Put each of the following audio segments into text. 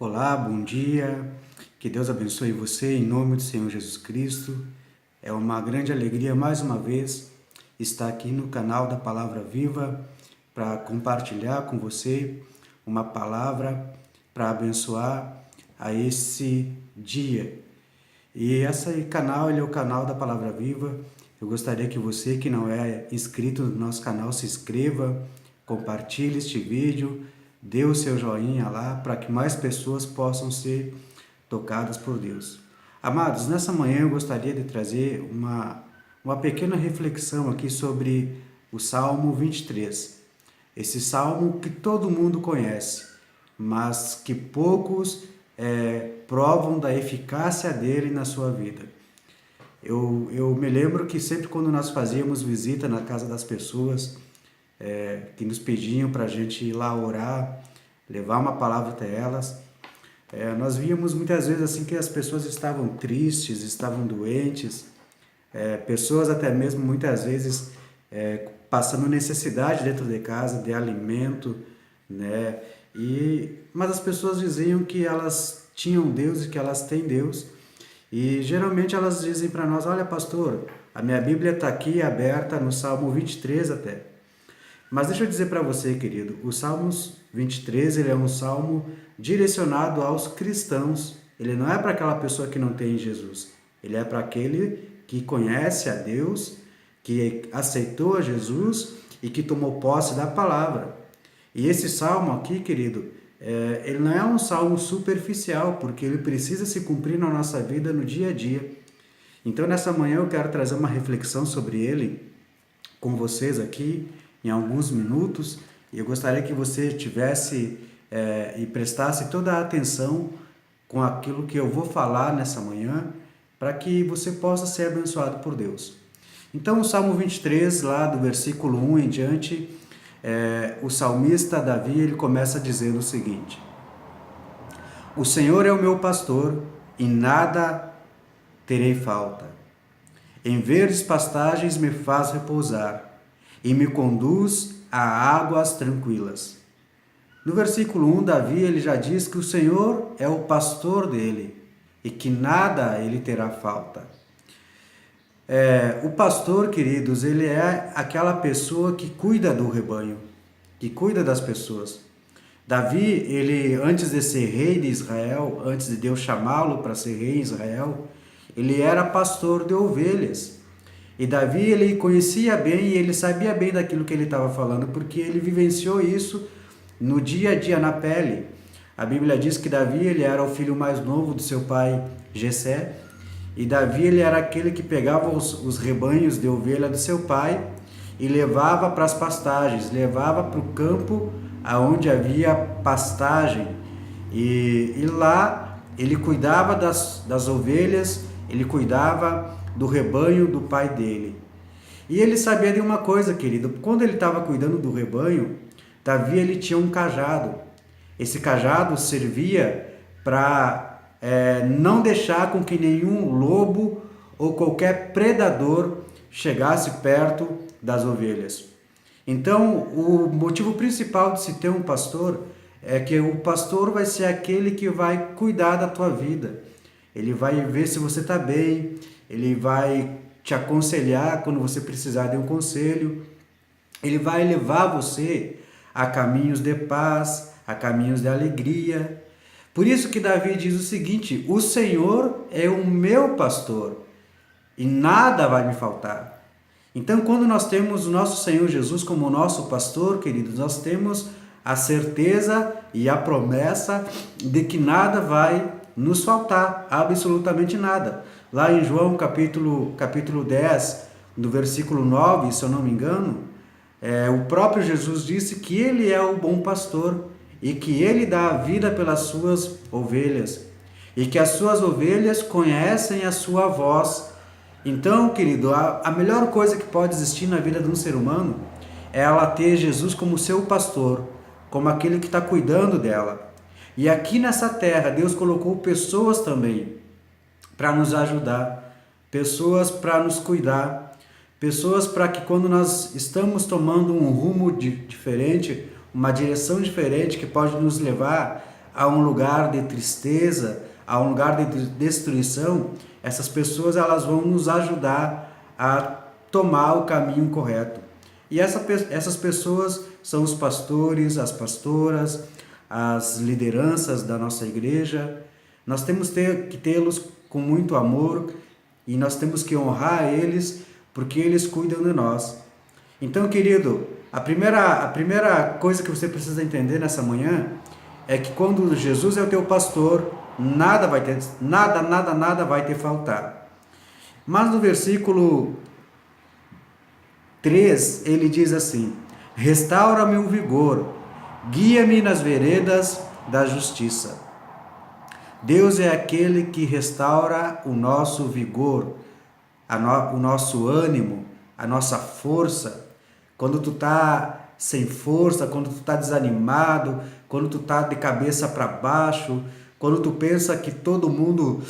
Olá, bom dia. Que Deus abençoe você em nome do Senhor Jesus Cristo. É uma grande alegria mais uma vez estar aqui no canal da Palavra Viva para compartilhar com você uma palavra para abençoar a esse dia. E esse canal, ele é o canal da Palavra Viva. Eu gostaria que você que não é inscrito no nosso canal se inscreva, compartilhe este vídeo, dê o seu joinha lá para que mais pessoas possam ser tocadas por Deus. Amados, nessa manhã eu gostaria de trazer uma pequena reflexão aqui sobre o Salmo 23. Esse salmo que todo mundo conhece, mas que poucos provam da eficácia dele na sua vida. Eu me lembro que sempre quando nós fazíamos visita na casa das pessoas, que nos pediam para a gente ir lá orar, levar uma palavra até elas, nós víamos muitas vezes assim que as pessoas estavam tristes, estavam doentes, pessoas até mesmo muitas vezes passando necessidade dentro de casa, de alimento, né? Mas as pessoas diziam que elas tinham Deus e que elas têm Deus. E geralmente elas dizem para nós: olha, pastor, a minha Bíblia está aqui aberta no Salmo 23 até. Mas deixa eu dizer para você, querido, o Salmos 23 ele é um salmo direcionado aos cristãos. Ele não é para aquela pessoa que não tem Jesus. Ele é para aquele que conhece a Deus, que aceitou a Jesus e que tomou posse da palavra. E esse salmo aqui, querido, ele não é um salmo superficial, porque ele precisa se cumprir na nossa vida no dia a dia. Então, nessa manhã eu quero trazer uma reflexão sobre ele com vocês aqui, em alguns minutos, e eu gostaria que você tivesse e prestasse toda a atenção com aquilo que eu vou falar nessa manhã, para que você possa ser abençoado por Deus. Então, o Salmo 23, lá do versículo 1 em diante, o salmista Davi ele começa dizendo o seguinte: o Senhor é o meu pastor e nada terei falta. Em verdes pastagens me faz repousar e me conduz a águas tranquilas. No versículo 1, Davi ele já diz que o Senhor é o pastor dele e que nada ele terá falta. O pastor, queridos, ele é aquela pessoa que cuida do rebanho, que cuida das pessoas. Davi, ele antes de ser rei de Israel, antes de Deus chamá-lo para ser rei em Israel, ele era pastor de ovelhas. E Davi, ele conhecia bem e ele sabia bem daquilo que ele estava falando, porque ele vivenciou isso no dia a dia, na pele. A Bíblia diz que Davi, ele era o filho mais novo do seu pai Jessé, e Davi, ele era aquele que pegava os rebanhos de ovelha do seu pai e levava para as pastagens, levava para o campo aonde havia pastagem. E lá ele cuidava das ovelhas, ele cuidava do rebanho do pai dele. E ele sabia de uma coisa, querido, quando ele estava cuidando do rebanho, Davi ele tinha um cajado. Esse cajado servia para não deixar com que nenhum lobo ou qualquer predador chegasse perto das ovelhas. Então, o motivo principal de se ter um pastor é que o pastor vai ser aquele que vai cuidar da tua vida. Ele vai ver se você está bem, ele vai te aconselhar quando você precisar de um conselho, ele vai levar você a caminhos de paz, a caminhos de alegria. Por isso que Davi diz o seguinte: o Senhor é o meu pastor e nada vai me faltar. Então, quando nós temos o nosso Senhor Jesus como nosso pastor, queridos, nós temos a certeza e a promessa de que nada vai nos faltar, absolutamente nada. Lá em João capítulo 10, no versículo 9, se eu não me engano, o próprio Jesus disse que ele é o bom pastor e que ele dá a vida pelas suas ovelhas e que as suas ovelhas conhecem a sua voz. Então, querido, a melhor coisa que pode existir na vida de um ser humano é ela ter Jesus como seu pastor, como aquele que está cuidando dela. E aqui nessa terra, Deus colocou pessoas também para nos ajudar, pessoas para nos cuidar, pessoas para que quando nós estamos tomando um rumo diferente, uma direção diferente que pode nos levar a um lugar de tristeza, a um lugar de destruição, essas pessoas elas vão nos ajudar a tomar o caminho correto. E essas pessoas são os pastores, as pastoras, as lideranças da nossa igreja. Nós temos que tê-los com muito amor e nós temos que honrar eles porque eles cuidam de nós. Então, querido, a primeira coisa que você precisa entender nessa manhã é que quando Jesus é o teu pastor, nada vai te faltar. Mas no versículo 3, ele diz assim: restaura-me o vigor, guia-me nas veredas da justiça. Deus é aquele que restaura o nosso vigor, o nosso ânimo, a nossa força. Quando tu tá sem força, quando tu tá desanimado, quando tu tá de cabeça para baixo, quando tu pensa que todo mundo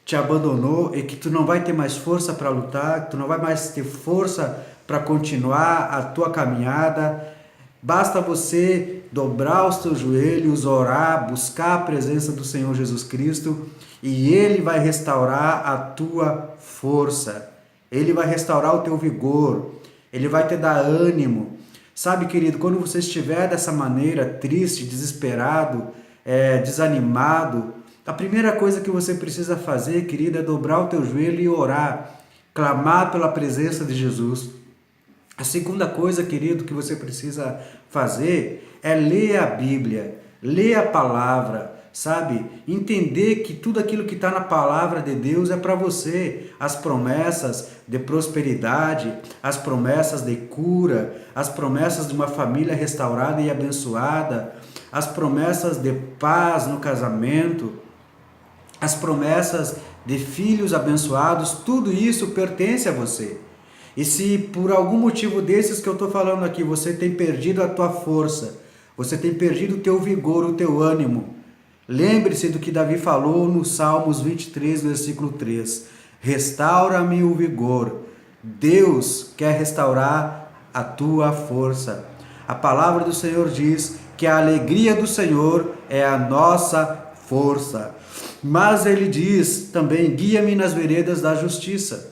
te abandonou e que tu não vai ter mais força para lutar, que tu não vai mais ter força para continuar a tua caminhada, basta você dobrar os teus joelhos, orar, buscar a presença do Senhor Jesus Cristo e Ele vai restaurar a tua força, Ele vai restaurar o teu vigor, Ele vai te dar ânimo. Sabe, querido, quando você estiver dessa maneira, triste, desesperado, desanimado, a primeira coisa que você precisa fazer, querido, é dobrar o teu joelho e orar, clamar pela presença de Jesus. A segunda coisa, querido, que você precisa fazer é ler a Bíblia, ler a palavra, sabe? Entender que tudo aquilo que está na palavra de Deus é para você. As promessas de prosperidade, as promessas de cura, as promessas de uma família restaurada e abençoada, as promessas de paz no casamento, as promessas de filhos abençoados, tudo isso pertence a você. E se por algum motivo desses que eu estou falando aqui, você tem perdido a tua força, você tem perdido o teu vigor, o teu ânimo, lembre-se do que Davi falou no Salmos 23, versículo 3. Restaura-me o vigor. Deus quer restaurar a tua força. A palavra do Senhor diz que a alegria do Senhor é a nossa força. Mas ele diz também, guia-me nas veredas da justiça.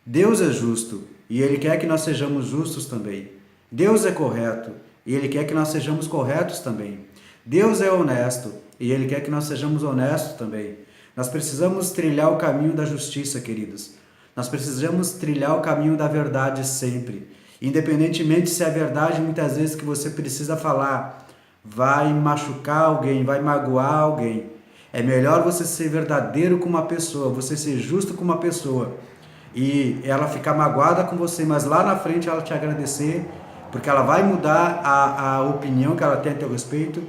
Deus é justo e Ele quer que nós sejamos justos também. Deus é correto e Ele quer que nós sejamos corretos também. Deus é honesto e Ele quer que nós sejamos honestos também. Nós precisamos trilhar o caminho da justiça, queridos. Nós precisamos trilhar o caminho da verdade sempre. Independentemente se a verdade muitas vezes que você precisa falar vai machucar alguém, vai magoar alguém. É melhor você ser verdadeiro com uma pessoa, você ser justo com uma pessoa e ela ficar magoada com você, mas lá na frente ela te agradecer, porque ela vai mudar a opinião que ela tem a teu respeito,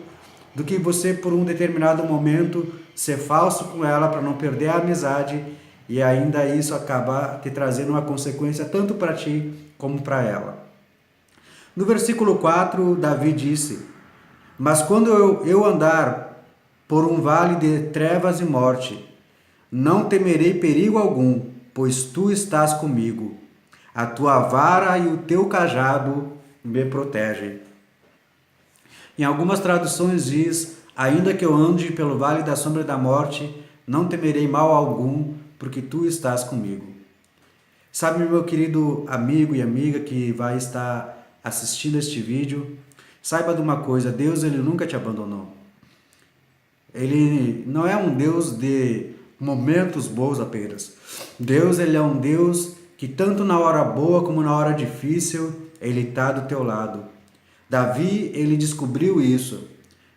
do que você por um determinado momento ser falso com ela para não perder a amizade e ainda isso acabar te trazendo uma consequência tanto para ti como para ela. No versículo 4, Davi disse: mas quando eu andar por um vale de trevas e morte, não temerei perigo algum, pois tu estás comigo. A tua vara e o teu cajado me protegem. Em algumas traduções diz: ainda que eu ande pelo vale da sombra da morte, não temerei mal algum, porque tu estás comigo. Sabe, meu querido amigo e amiga que vai estar assistindo este vídeo, saiba de uma coisa: Deus ele nunca te abandonou. Ele não é um Deus de momentos bons apenas. Deus ele é um Deus que tanto na hora boa como na hora difícil, ele está do teu lado. Davi, ele descobriu isso.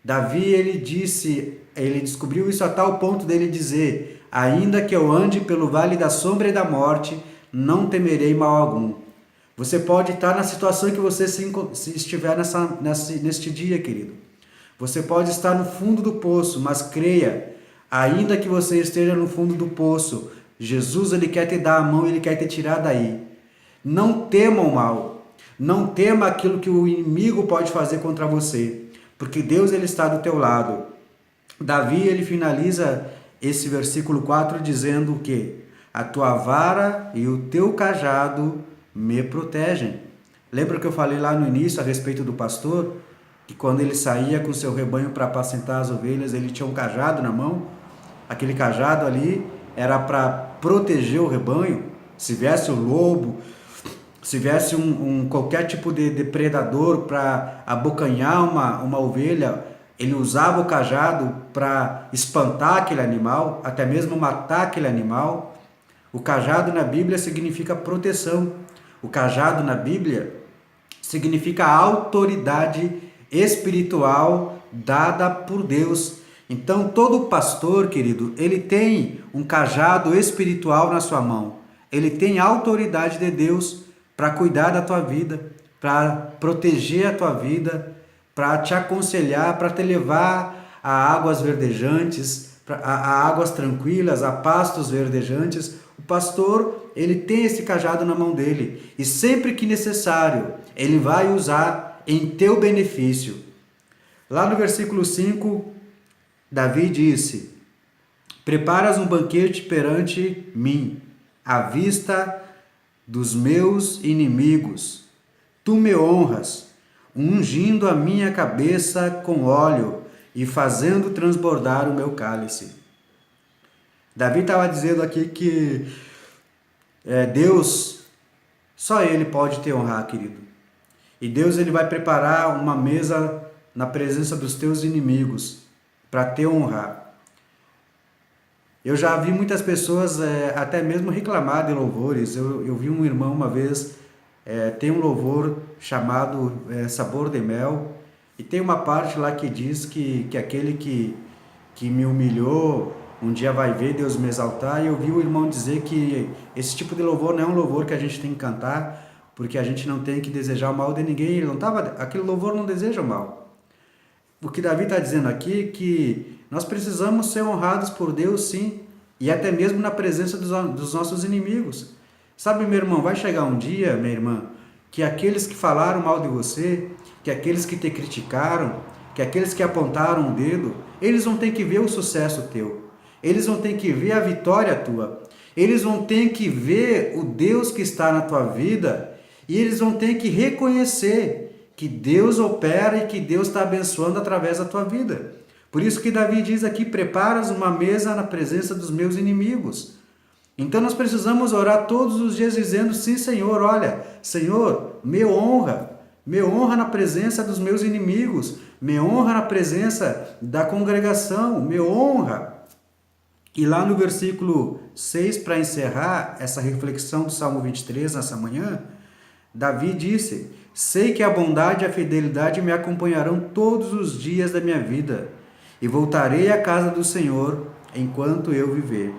Davi, ele descobriu isso a tal ponto dele dizer: ainda que eu ande pelo vale da sombra e da morte, não temerei mal algum. Você pode estar na situação que você se estiver neste dia, querido. Você pode estar no fundo do poço, mas creia, ainda que você esteja no fundo do poço, Jesus ele quer te dar a mão, ele quer te tirar daí. Não tema o mal, não tema aquilo que o inimigo pode fazer contra você, porque Deus ele está do teu lado. Davi ele finaliza esse versículo 4 dizendo que a tua vara e o teu cajado me protegem. Lembra que eu falei lá no início a respeito do pastor? que quando ele saía com seu rebanho para apacentar as ovelhas, ele tinha um cajado na mão. Aquele cajado ali era para proteger o rebanho. Se viesse o lobo, se viesse qualquer tipo de depredador para abocanhar uma ovelha, ele usava o cajado para espantar aquele animal, até mesmo matar aquele animal. O cajado na Bíblia significa proteção. O cajado na Bíblia significa autoridade espiritual dada por Deus. Então, todo pastor, querido, ele tem um cajado espiritual na sua mão. Ele tem a autoridade de Deus para cuidar da tua vida, para proteger a tua vida, para te aconselhar, para te levar a águas verdejantes, a águas tranquilas, a pastos verdejantes. O pastor, ele tem esse cajado na mão dele e sempre que necessário, ele vai usar em teu benefício. Lá no versículo 5, Davi disse: preparas um banquete perante mim, à vista dos meus inimigos. Tu me honras, ungindo a minha cabeça com óleo e fazendo transbordar o meu cálice. Davi estava dizendo aqui que Deus, só Ele pode te honrar, querido. E Deus, Ele vai preparar uma mesa na presença dos teus inimigos para te honrar. Eu já vi muitas pessoas até mesmo reclamar de louvores. Eu vi um irmão uma vez, tem um louvor chamado Sabor de Mel, e tem uma parte lá que diz que aquele que me humilhou, um dia vai ver Deus me exaltar. E eu vi o irmão dizer que esse tipo de louvor não é um louvor que a gente tem que cantar, porque a gente não tem que desejar o mal de ninguém. Aquele louvor não deseja o mal. O que Davi está dizendo aqui é que nós precisamos ser honrados por Deus, sim, e até mesmo na presença dos nossos inimigos. Sabe, meu irmão, vai chegar um dia, minha irmã, que aqueles que falaram mal de você, que aqueles que te criticaram, que aqueles que apontaram o dedo, eles vão ter que ver o sucesso teu, eles vão ter que ver a vitória tua, eles vão ter que ver o Deus que está na tua vida, e eles vão ter que reconhecer que Deus opera e que Deus está abençoando através da tua vida. Por isso que Davi diz aqui: preparas uma mesa na presença dos meus inimigos. Então nós precisamos orar todos os dias dizendo: sim, Senhor, olha, Senhor, me honra na presença dos meus inimigos, me honra na presença da congregação, me honra. E lá no versículo 6, para encerrar essa reflexão do Salmo 23 nessa manhã, Davi disse: sei que a bondade e a fidelidade me acompanharão todos os dias da minha vida, e voltarei à casa do Senhor enquanto eu viver.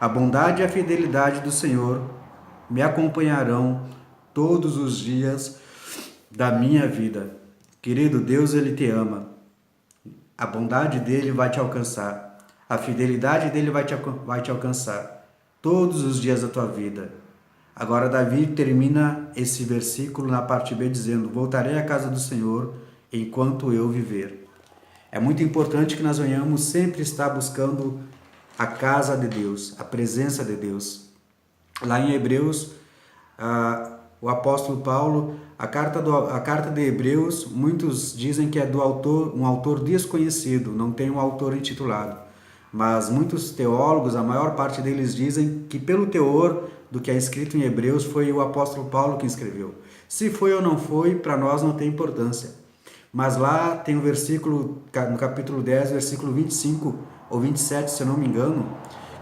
A bondade e a fidelidade do Senhor me acompanharão todos os dias da minha vida. Querido, Deus, Ele te ama. A bondade dEle vai te alcançar. A fidelidade dEle vai te alcançar todos os dias da tua vida. Agora Davi termina esse versículo na parte B dizendo: voltarei à casa do Senhor enquanto eu viver. É muito importante que nós venhamos sempre estar buscando a casa de Deus, a presença de Deus. Lá em Hebreus, o apóstolo Paulo, a carta de Hebreus, muitos dizem que é um autor desconhecido, não tem um autor intitulado. Mas muitos teólogos, a maior parte deles dizem que pelo teor do que é escrito em Hebreus foi o apóstolo Paulo que escreveu. Se foi ou não foi, para nós não tem importância. Mas lá tem um versículo, no capítulo 10, versículo 25 ou 27, se eu não me engano,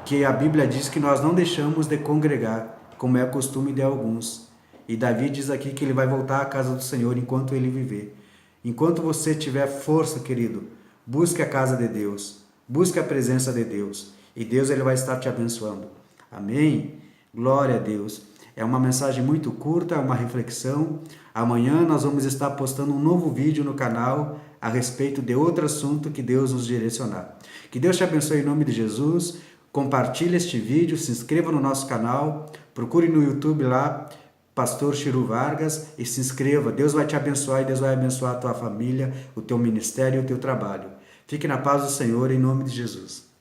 que a Bíblia diz que nós não deixamos de congregar, como é costume de alguns. E Davi diz aqui que ele vai voltar à casa do Senhor enquanto ele viver. Enquanto você tiver força, querido, busque a casa de Deus, busque a presença de Deus, e Deus, ele vai estar te abençoando. Amém? Glória a Deus. É uma mensagem muito curta, uma reflexão. Amanhã nós vamos estar postando um novo vídeo no canal a respeito de outro assunto que Deus nos direcionar. Que Deus te abençoe em nome de Jesus. Compartilhe este vídeo, se inscreva no nosso canal, procure no YouTube lá, Pastor Chiru Vargas, e se inscreva. Deus vai te abençoar e Deus vai abençoar a tua família, o teu ministério e o teu trabalho. Fique na paz do Senhor em nome de Jesus.